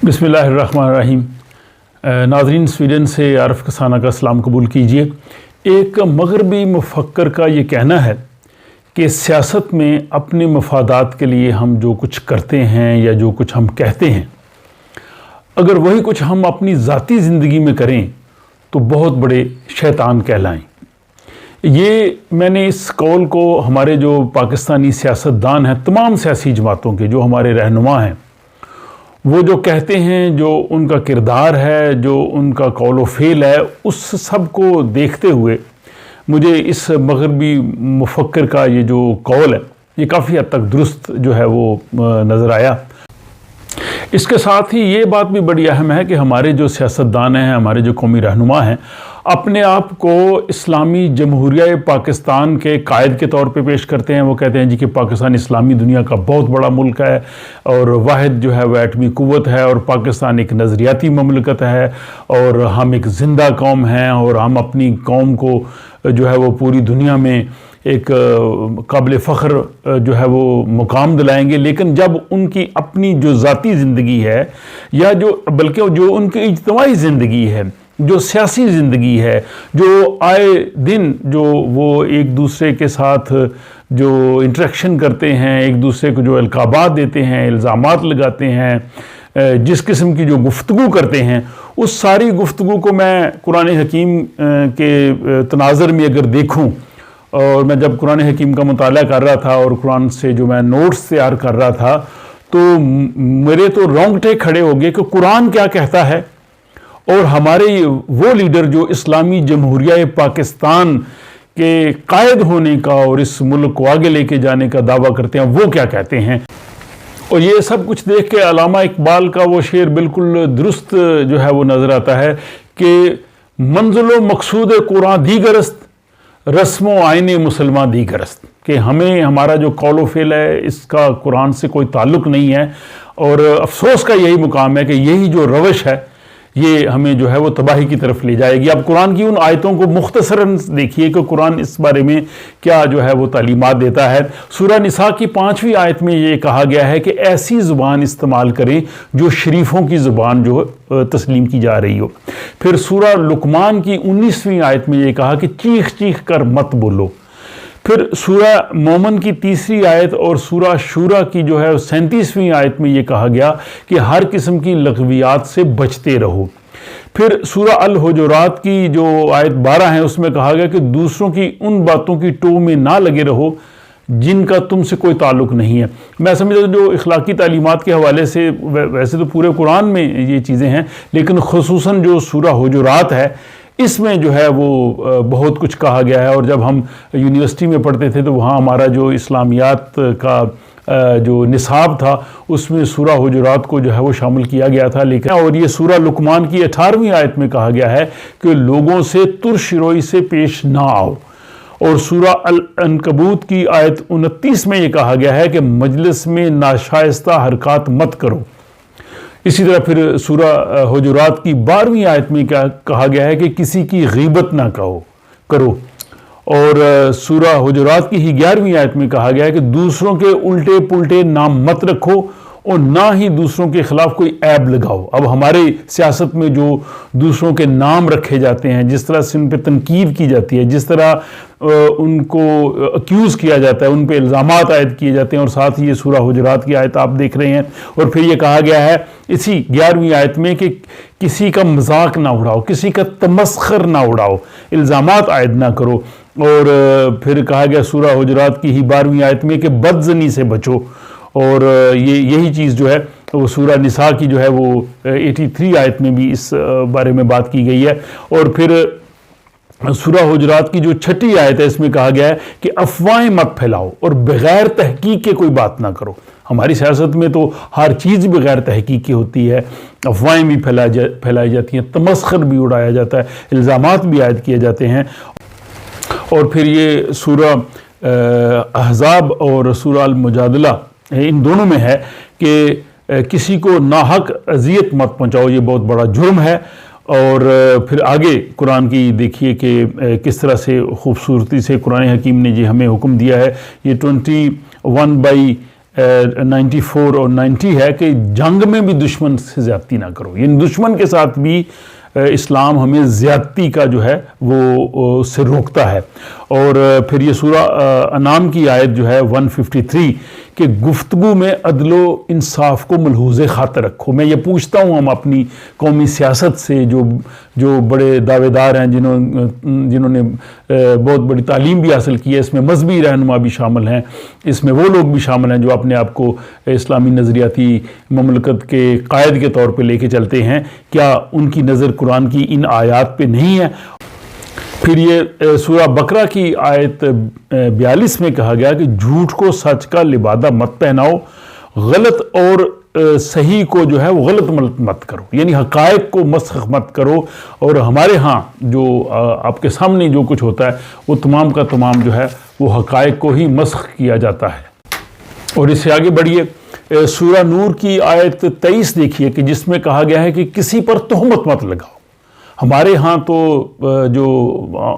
बिस्मिल्लाहिर्रहमानिर्रहीम। नाज़रीन, स्वीडन से आरफ कसाना का सलाम कबूल कीजिए। एक मगरबी मुफक्कर का ये कहना है कि सियासत में अपने मफादात के लिए हम जो कुछ करते हैं या जो कुछ हम कहते हैं, अगर वही कुछ हम अपनी ज़ाती ज़िंदगी में करें तो बहुत बड़े शैतान कहलाएं। ये मैंने इस कौल को हमारे जो पाकिस्तानी सियासतदान हैं, तमाम सियासी जमातों के जो हमारे रहनुमा हैं, वो जो कहते हैं, जो उनका किरदार है, जो उनका कौल व फ़ेल है, उस सब को देखते हुए मुझे इस मगरबी मुफक्कर का ये जो कौल है, ये काफ़ी हद तक दुरुस्त जो है वो नज़र आया। इसके साथ ही ये बात भी बड़ी अहम है कि हमारे जो सियासतदान हैं, हमारे जो कौमी रहनुमा हैं, अपने आप को इस्लामी जमहूरिया पाकिस्तान के कायद के तौर पे पेश करते हैं। वो कहते हैं जी कि पाकिस्तान इस्लामी दुनिया का बहुत बड़ा मुल्क है और वाहिद जो है वह एटमी कुव्वत है और पाकिस्तान एक नज़रियाती ममलकत है और हम एक ज़िंदा कौम हैं और हम अपनी कौम को जो है वो पूरी दुनिया में एक काबिल फ़ख्र जो है वो मुकाम दिलाएंगे। लेकिन जब उनकी अपनी जो ज़ाती ज़िंदगी है या जो बल्कि जो उनकी इज्तिमाई ज़िंदगी है, जो सियासी ज़िंदगी है, जो आए दिन जो वो एक दूसरे के साथ जो इंटरेक्शन करते हैं, एक दूसरे को जो अलकाबात देते हैं, इल्ज़ामात लगाते हैं, जिस किस्म की जो गुफ्तगू करते हैं, उस सारी गुफ्तगू को मैं कुरान हकीम के तनाज़र में अगर देखूं, और मैं जब कुरान हकीम का मुताला कर रहा था और कुरान से जो मैं नोट्स तैयार कर रहा था, तो मेरे तो रोंगटे खड़े हो गए कि कुरान क्या कहता है और हमारे वो लीडर जो इस्लामी जमहूरिया पाकिस्तान के कायद होने का और इस मुल्क को आगे लेके जाने का दावा करते हैं, वो क्या कहते हैं। और ये सब कुछ देख के अल्लामा इकबाल का वो शेर बिल्कुल दुरुस्त जो है वो नज़र आता है कि मंज़िलो मकसूद कुरान दीगरस्त, रस्मो आइने मुसलमान दीगरस्त, कि हमें हमारा जो कौल व फ़ेल है इसका कुरान से कोई ताल्लुक़ नहीं है। और अफसोस का यही मुकाम है कि यही जो रवश है ये हमें जो है वो तबाही की तरफ ले जाएगी। अब कुरान की उन आयतों को मुख्तसरन देखिए कि कुरान इस बारे में क्या जो है वो तालीमात देता है। सूरह निसा की 5वीं आयत में ये कहा गया है कि ऐसी ज़ुबान इस्तेमाल करें जो शरीफों की ज़ुबान जो तस्लीम की जा रही हो। फिर सूरह लुकमान की 19वीं आयत में ये कहा कि चीख चीख कर मत बोलो। फिर सूरह मोमन की 3री आयत और सूरह शूरा की जो है 37वीं आयत में ये कहा गया कि हर किस्म की लग़वियात से बचते रहो। फिर सूरह अल हुजुरात की जो आयत 12 है उसमें कहा गया कि दूसरों की उन बातों की टो में ना लगे रहो जिनका तुमसे कोई ताल्लुक़ नहीं है। मैं समझता हूँ जो इखलाकी तालीमात के हवाले से वैसे तो पूरे कुरान में ये चीज़ें हैं, लेकिन ख़ुसूसन जो सूरह हुजुरात है इसमें जो है वो बहुत कुछ कहा गया है। और जब हम यूनिवर्सिटी में पढ़ते थे तो वहाँ हमारा जो इस्लामियात का जो निसाब था उसमें सूरह हुजुरात को जो है वो शामिल किया गया था। लेकिन और ये सूरह लुकमान की 18वीं आयत में कहा गया है कि लोगों से तुरशिरोई से पेश ना आओ। और सूरह अल-अनकबूत की आयत 29 में ये कहा गया है कि मजलिस में नाशाइस्ता हरकत मत करो। इसी तरह फिर सूरह हुजुरात की 12वीं आयत में क्या कहा गया है कि किसी की गीबत ना करो। और सूरह हुजुरात की ही 11वीं आयत में कहा गया है कि दूसरों के उल्टे पुल्टे नाम मत रखो और ना ही दूसरों के खिलाफ कोई ऐब लगाओ। अब हमारे सियासत में जो दूसरों के नाम रखे जाते हैं, जिस तरह से उन पर तनकीद की जाती है, जिस तरह उनको अक्यूज़ किया जाता है, उन पर इल्ज़ामात आयद किए जाते हैं, और साथ ही ये सूरह हुजुरात की आयत आप देख रहे हैं। और फिर ये कहा गया है इसी 11वीं आयत में कि किसी का मजाक ना उड़ाओ, किसी का तमस्खर ना उड़ाओ, इल्ज़ामात आयद ना करो। और फिर कहा गया सूरह हुजुरात की ही 12वीं आयत में कि बदज़नी से बचो। और यही चीज़ जो है वो सूरह निसा की जो है वो 83 आयत में भी इस बारे में बात की गई है। और फिर सूरह हुजुरात की जो 6ठी आयत है इसमें कहा गया है कि अफवाहें मत फैलाओ और बग़ैर तहकीक के कोई बात ना करो। हमारी सियासत में तो हर चीज़ बग़ैर तहकीक की होती है, अफवाहें भी फैलाई जाती हैं, तमस्खर भी उड़ाया जाता है, इल्ज़ामात भी आयद किए जाते हैं। और फिर ये सूरह अहज़ाब और सूरह अल मुजादला इन दोनों में है कि किसी को नाहक अज़ियत मत पहुँचाओ, ये बहुत बड़ा जुर्म है। और फिर आगे कुरान की देखिए कि किस तरह से खूबसूरती से कुरान हकीम ने जी हमें हुक्म दिया है। ये 21 94 اور 90 ہے کہ جنگ میں بھی دشمن سے زیادتی نہ کرو، یعنی دشمن کے ساتھ بھی اسلام ہمیں زیادتی کا جو ہے وہ اس سے روکتا ہے۔ اور پھر یہ سورہ انعام کی آیت جو ہے 153 کہ گفتگو میں عدل و انصاف کو ملحوظ خاطر رکھو۔ میں یہ پوچھتا ہوں ہم اپنی قومی سیاست سے جو بڑے دعوے دار ہیں، جنہوں نے بہت بڑی تعلیم بھی حاصل کی ہے، اس میں مذہبی رہنما بھی شامل ہیں، اس میں وہ لوگ بھی شامل ہیں جو اپنے آپ کو اسلامی نظریاتی مملکت کے قائد کے طور پہ لے کے چلتے ہیں، کیا ان کی نظر قرآن کی ان آیات پہ نہیں ہے؟ پھر یہ سورہ بقرہ کی آیت 42 میں کہا گیا کہ جھوٹ کو سچ کا لبادہ مت پہناؤ، غلط اور صحیح کو جو ہے وہ غلط مت کرو، یعنی حقائق کو مسخ مت کرو۔ اور ہمارے ہاں جو آپ کے سامنے جو کچھ ہوتا ہے وہ تمام کا تمام جو ہے وہ حقائق کو ہی مسخ کیا جاتا ہے۔ اور اس سے آگے بڑھیے، سورہ نور کی آیت 23 دیکھیے کہ جس میں کہا گیا ہے کہ کسی پر تہمت مت لگاؤ۔ ہمارے ہاں تو جو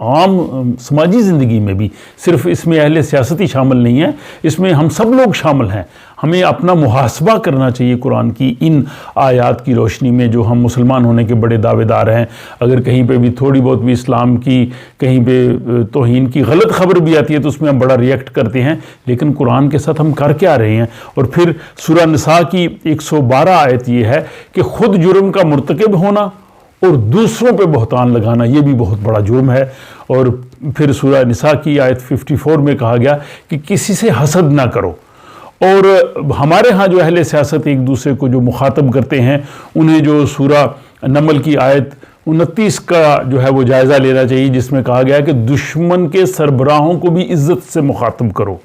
عام سماجی زندگی میں بھی، صرف اس میں اہل سیاستی شامل نہیں ہیں، اس میں ہم سب لوگ شامل ہیں، ہمیں اپنا محاسبہ کرنا چاہیے قرآن کی ان آیات کی روشنی میں جو ہم مسلمان ہونے کے بڑے دعوے دار ہیں۔ اگر کہیں پہ بھی تھوڑی بہت بھی اسلام کی کہیں پہ توہین کی غلط خبر بھی آتی ہے تو اس میں ہم بڑا ریئیکٹ کرتے ہیں، لیکن قرآن کے ساتھ ہم کر کیا رہے ہیں؟ اور پھر سورہ نساء کی 112 آیت یہ ہے کہ خود جرم کا مرتکب ہونا اور دوسروں پہ بہتان لگانا یہ بھی بہت بڑا جرم ہے۔ اور پھر سورہ نساء کی آیت 54 میں کہا گیا کہ کسی سے حسد نہ کرو۔ اور ہمارے ہاں جو اہل سیاست ایک دوسرے کو جو مخاطب کرتے ہیں، انہیں جو سورہ نمل کی آیت 29 کا جو ہے وہ جائزہ لینا چاہیے، جس میں کہا گیا کہ دشمن کے سربراہوں کو بھی عزت سے مخاطب کرو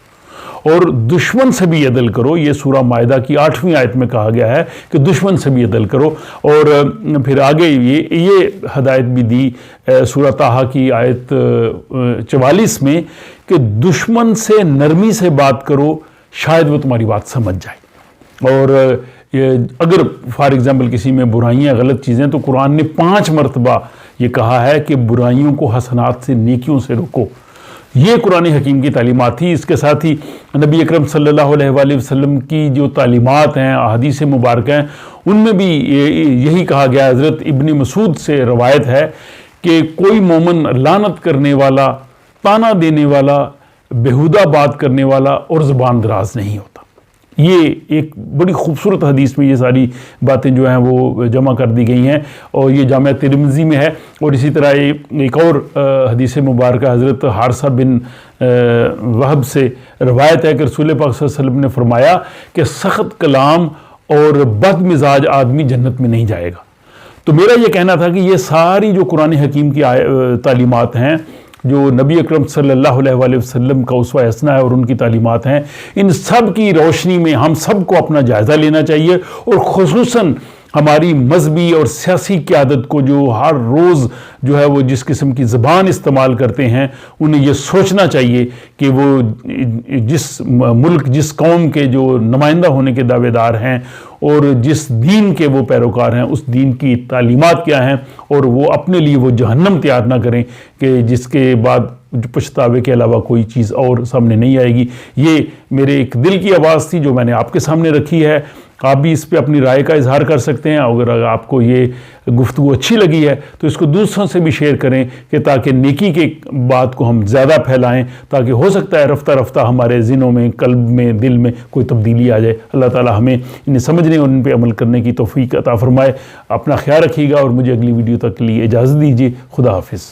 اور دشمن سے بھی عدل کرو۔ یہ سورہ مائدہ کی 8ویں آیت میں کہا گیا ہے کہ دشمن سے بھی عدل کرو۔ اور پھر آگے یہ ہدایت بھی دی سورہ طٰہٰ کی آیت 44 میں کہ دشمن سے نرمی سے بات کرو، شاید وہ تمہاری بات سمجھ جائے۔ اور اگر فار ایگزامپل کسی میں برائیاں غلط چیزیں، تو قرآن نے 5 مرتبہ یہ کہا ہے کہ برائیوں کو حسنات سے، نیکیوں سے روکو۔ یہ قرآن حکیم کی تعلیمات تھی۔ اس کے ساتھ ہی نبی اکرم صلی اللہ علیہ وآلہ وسلم کی جو تعلیمات ہیں، احادیث مبارکہ ہیں، ان میں بھی یہی کہا گیا۔ حضرت ابن مسعود سے روایت ہے کہ کوئی مومن لعنت کرنے والا، طعنہ دینے والا، بیہودہ بات کرنے والا اور زبان دراز نہیں ہوتا۔ یہ ایک بڑی خوبصورت حدیث میں یہ ساری باتیں جو ہیں وہ جمع کر دی گئی ہیں، اور یہ جامعہ ترمذی میں ہے۔ اور اسی طرح ایک اور حدیث مبارکہ حضرت حارثہ بن وہب سے روایت ہے کہ رسول پاک صلی اللہ علیہ وسلم نے فرمایا کہ سخت کلام اور بد مزاج آدمی جنت میں نہیں جائے گا۔ تو میرا یہ کہنا تھا کہ یہ ساری جو قرآن حکیم کی تعلیمات ہیں، جو نبی اکرم صلی اللہ علیہ وآلہ وسلم کا اسوہ حسنہ ہے اور ان کی تعلیمات ہیں، ان سب کی روشنی میں ہم سب کو اپنا جائزہ لینا چاہیے، اور خصوصاً ہماری مذہبی اور سیاسی قیادت کو جو ہر روز جو ہے وہ جس قسم کی زبان استعمال کرتے ہیں، انہیں یہ سوچنا چاہیے کہ وہ جس ملک، جس قوم کے جو نمائندہ ہونے کے دعوے دار ہیں اور جس دین کے وہ پیروکار ہیں، اس دین کی تعلیمات کیا ہیں، اور وہ اپنے لیے وہ جہنم تیار نہ کریں کہ جس کے بعد پچھتاوے کے علاوہ کوئی چیز اور سامنے نہیں آئے گی۔ یہ میرے ایک دل کی آواز تھی جو میں نے آپ کے سامنے رکھی ہے۔ آپ بھی اس پہ اپنی رائے کا اظہار کر سکتے ہیں۔ اگر آپ کو یہ گفتگو اچھی لگی ہے تو اس کو دوسروں سے بھی شیئر کریں، کہ تاکہ نیکی کے بات کو ہم زیادہ پھیلائیں، تاکہ ہو سکتا ہے رفتہ رفتہ ہمارے ذہنوں میں، قلب میں، دل میں کوئی تبدیلی آ جائے۔ اللہ تعالی ہمیں انہیں سمجھنے اور ان پہ عمل کرنے کی توفیق عطا فرمائے۔ اپنا خیال رکھیے گا اور مجھے اگلی ویڈیو تک کے لیے اجازت دیجیے۔ خدا حافظ۔